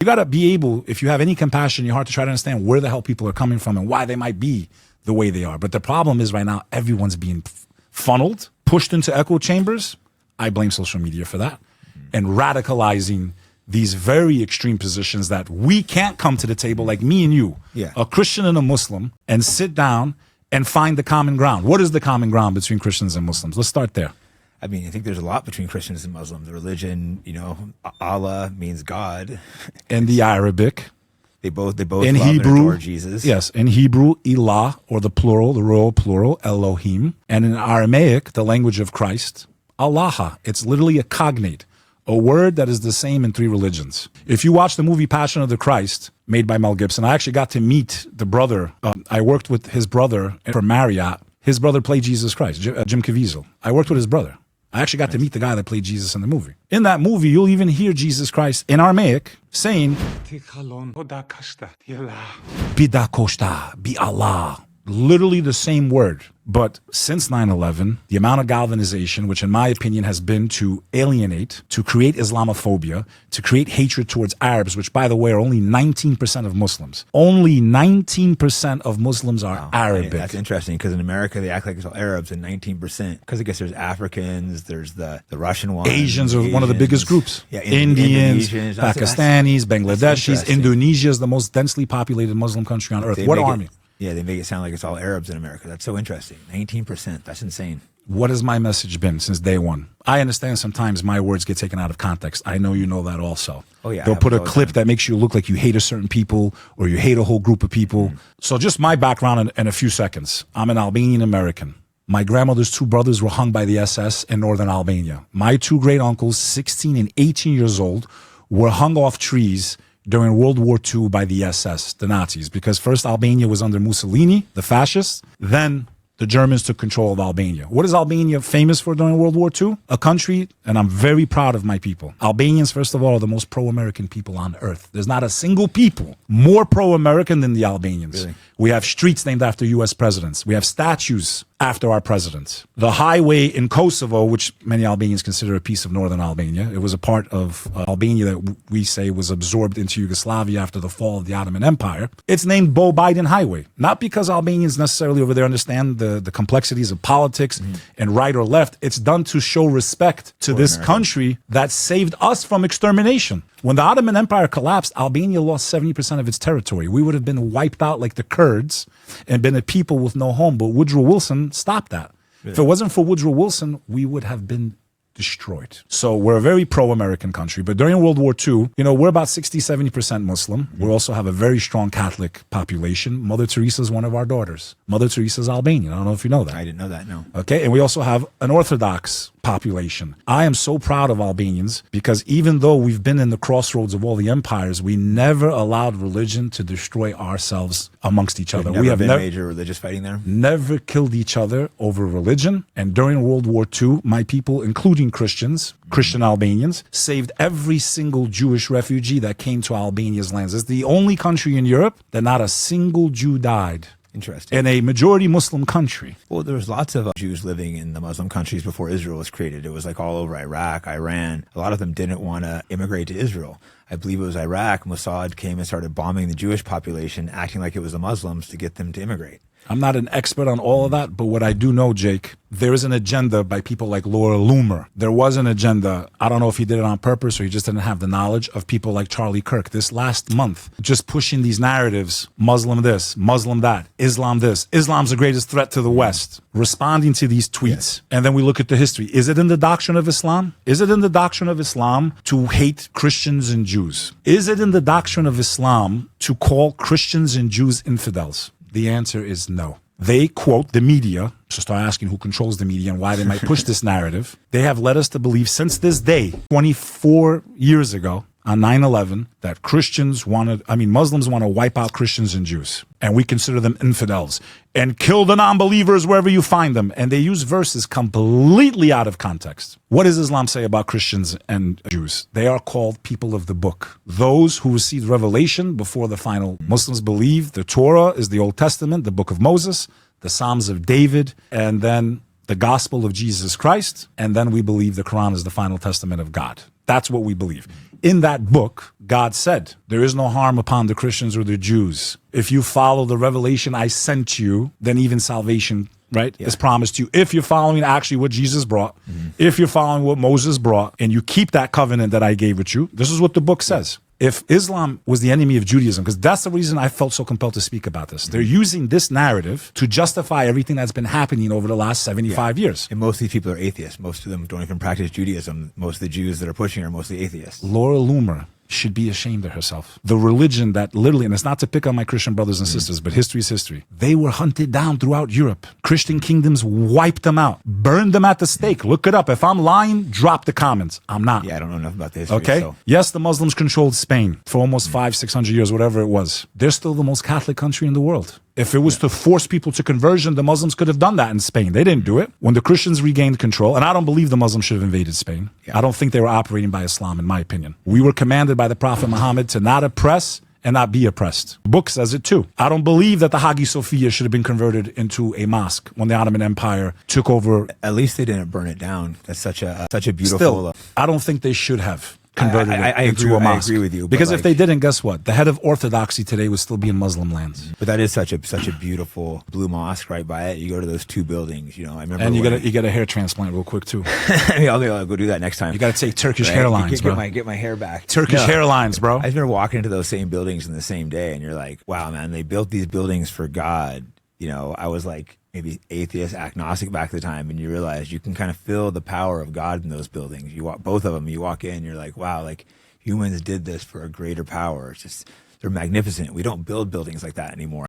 You got to be able, if you have any compassion in your heart, to try to understand where the hell people are coming from and why they might be the way they are. But the problem is right now, everyone's being funneled, pushed into echo chambers. I blame social media for that. And radicalizing these very extreme positions that we can't come to the table, like me and you, a Christian and a Muslim, and sit down and find the common ground. What is the common ground between Christians and Muslims? Let's start there. I mean, I think there's a lot between Christians and Muslims. The religion, you know, Allah means God. In the Arabic, they both in love Hebrew, and adore Jesus. Yes, in Hebrew, Ilah, or the plural, the royal plural, Elohim. And in Aramaic, the language of Christ, Allah. It's literally a cognate, a word that is the same in three religions. If you watch the movie Passion of the Christ, made by Mel Gibson, I actually got to meet the brother. I worked with his brother for Marriott. His brother played Jesus Christ, Jim Caviezel. I worked with his brother. I actually got to meet the guy that played Jesus in the movie. In that movie, you'll even hear Jesus Christ in Aramaic saying, Bida koshta, bi Allah. Literally the same word. But since 9/11, the amount of galvanization, which in my opinion has been to alienate, to create Islamophobia, to create hatred towards Arabs, which by the way are only 19% of Muslims. Only 19% of Muslims are Arabic. That's interesting because in America they act like it's all Arabs and 19%. Because I guess there's Africans, there's the Russian ones. Asians are one of the biggest groups. Yeah, Indians, Indonesians, Pakistanis, Bangladeshis. Indonesia is the most densely populated Muslim country on earth. What army? Yeah, they make it sound like it's all Arabs in America. That's so interesting. 19%. That's insane. What has my message been since day one? I understand sometimes my words get taken out of context. I know you know that also. Oh, yeah. They'll put a clip that makes you look like you hate a certain people or you hate a whole group of people. So just my background in a few seconds. I'm an Albanian American. My grandmother's two brothers were hung by the SS in northern Albania. My two great uncles, 16 and 18 years old, were hung off trees during World War II by the SS, the Nazis, because first Albania was under Mussolini, the fascists, then the Germans took control of Albania. What is Albania famous for during World War II? A country, and I'm very proud of my people. Albanians, first of all, are the most pro-American people on earth. There's not a single people more pro-American than the Albanians. Really? We have streets named after U.S. presidents. We have statues after our presidents. The highway in Kosovo, which many Albanians consider a piece of northern Albania, it was a part of Albania that we say was absorbed into Yugoslavia after the fall of the Ottoman Empire. It's named Bo Biden Highway, not because Albanians necessarily over there understand the complexities of politics and right or left. It's done to show respect to this country that saved us from extermination. When the Ottoman Empire collapsed, Albania lost 70% of its territory. We would have been wiped out like the Kurds and been a people with no home. But Woodrow Wilson stopped that. Really? If it wasn't for Woodrow Wilson, we would have been destroyed. So we're a very pro-American country. But during World War II, you know, we're about 60-70% Muslim. We also have a very strong Catholic population. Mother Teresa is one of our daughters. Mother Teresa is Albanian. I don't know if you know that. I didn't know that, no. Okay, and we also have an Orthodox population. I am so proud of Albanians because even though we've been in the crossroads of all the empires, we never allowed religion to destroy ourselves amongst each other. We have been major religious fighting there? Never killed each other over religion. And during World War II, my people, including Christians, Christian Albanians, saved every single Jewish refugee that came to Albania's lands. It's the only country in Europe that not a single Jew died. Interesting. In a majority Muslim country. Well, there was lots of Jews living in the Muslim countries before Israel was created. It was like all over Iraq, Iran. A lot of them didn't want to immigrate to Israel. I believe it was Iraq. Mossad came and started bombing the Jewish population, acting like it was the Muslims to get them to immigrate. I'm not an expert on all of that, but what I do know, Jake, there is an agenda by people like Laura Loomer. There was an agenda. I don't know if he did it on purpose or he just didn't have the knowledge of people like Charlie Kirk this last month, just pushing these narratives, Muslim this, Muslim that, Islam this, Islam's the greatest threat to the West, responding to these tweets. Yes. And then we look at the history. Is it in the doctrine of Islam? Is it in the doctrine of Islam to hate Christians and Jews? Is it in the doctrine of Islam to call Christians and Jews infidels? The answer is no. They quote the media, so start asking who controls the media and why they might push this narrative. They have led us to believe since this day, 24 years ago, on 9/11, that Muslims want to wipe out Christians and Jews. And we consider them infidels. And kill the non-believers wherever you find them. And they use verses completely out of context. What does Islam say about Christians and Jews? They are called people of the book. Those who received revelation before the final. Muslims believe the Torah is the Old Testament, the book of Moses, the Psalms of David, and then the gospel of Jesus Christ. And then we believe the Quran is the final testament of God. That's what we believe. In that book, God said, there is no harm upon the Christians or the Jews. If you follow the revelation I sent you, then even salvation, right, is promised to you. If you're following actually what Jesus brought, if you're following what Moses brought, and you keep that covenant that I gave with you, this is what the book says. If Islam was the enemy of Judaism, because that's the reason I felt so compelled to speak about this. They're using this narrative to justify everything that's been happening over the last 75 years. And most of these people are atheists. Most of them don't even practice Judaism. Most of the Jews that are pushing are mostly atheists. Laura Loomer should be ashamed of herself. The religion that literally, and it's not to pick on my Christian brothers and sisters, but history is history. They were hunted down throughout Europe. Christian kingdoms wiped them out, burned them at the stake. Look it up. If I'm lying, drop the comments. I'm not. Yeah, I don't know enough about the history. Okay. So. Yes, the Muslims controlled Spain for almost 500-600 years, whatever it was. They're still the most Catholic country in the world. If it was to force people to conversion, the Muslims could have done that in Spain. They didn't do it. When the Christians regained control, and I don't believe the Muslims should have invaded Spain. I don't think they were operating by Islam, in my opinion. We were commanded by the Prophet Muhammad to not oppress and not be oppressed. The book says it too. I don't believe that the Hagia Sophia should have been converted into a mosque when the Ottoman Empire took over. At least they didn't burn it down. That's such a beautiful. Still, I don't think they should have converted it into a mosque. I agree with you. Because if they didn't, guess what? The head of orthodoxy today would still be in Muslim lands. But that is such a beautiful blue mosque right by it. You go to those two buildings, I remember. And you get a hair transplant real quick too. I'll go do that next time. You got to take Turkish hairlines, bro. Get my hair back. Turkish hairlines, bro. I remember walking into those same buildings in the same day, and you're like, wow, man, they built these buildings for God. I was like maybe atheist, agnostic back at the time, and you realize you can kind of feel the power of God in those buildings. You walk both of them. You walk in, you're like, wow, like humans did this for a greater power. It's just, they're magnificent. We don't build buildings like that anymore.